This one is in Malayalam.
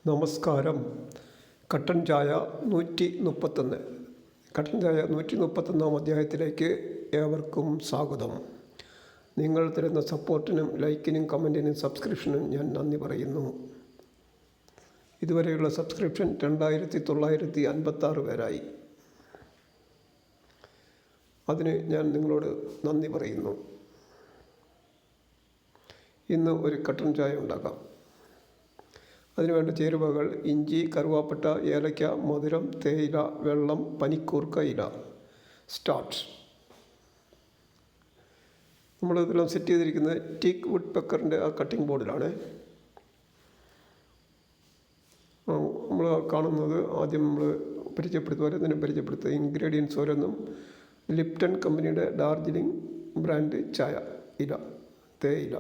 നമസ്കാരം. കട്ടൻ ചായ 131 കട്ടൻ ചായ 131 അധ്യായത്തിലേക്ക് ഏവർക്കും സ്വാഗതം. നിങ്ങൾ തരുന്ന സപ്പോർട്ടിനും ലൈക്കിനും കമൻറ്റിനും സബ്സ്ക്രിപ്ഷനും ഞാൻ നന്ദി പറയുന്നു. ഇതുവരെയുള്ള സബ്സ്ക്രിപ്ഷൻ 2956 പേരായി. അതിന് ഞാൻ നിങ്ങളോട് നന്ദി പറയുന്നു. ഇന്ന് ഒരു കട്ടൻ ചായ ഉണ്ടാക്കാം. അതിനുവേണ്ട ചേരുവകൾ: ഇഞ്ചി, കറുവാപ്പട്ട, ഏലക്ക, മധുരം, തേയില, വെള്ളം, പനിക്കൂർക്ക ഇല. സ്റ്റാർട്ട്. നമ്മളിതെല്ലാം സെറ്റ് ചെയ്തിരിക്കുന്നത് ടീക്ക് വുഡ് പെക്കറിൻ്റെ ആ കട്ടിംഗ് ബോർഡിലാണ്. നമ്മൾ കാണുന്നത് ആദ്യം നമ്മൾ പരിചയപ്പെടുത്തുക ഇൻഗ്രീഡിയൻസ് ഓരോന്നും. ലിപ്ടൺ കമ്പനിയുടെ ഡാർജിലിംഗ് ബ്രാൻഡ് ചായ ഇല, തേയില.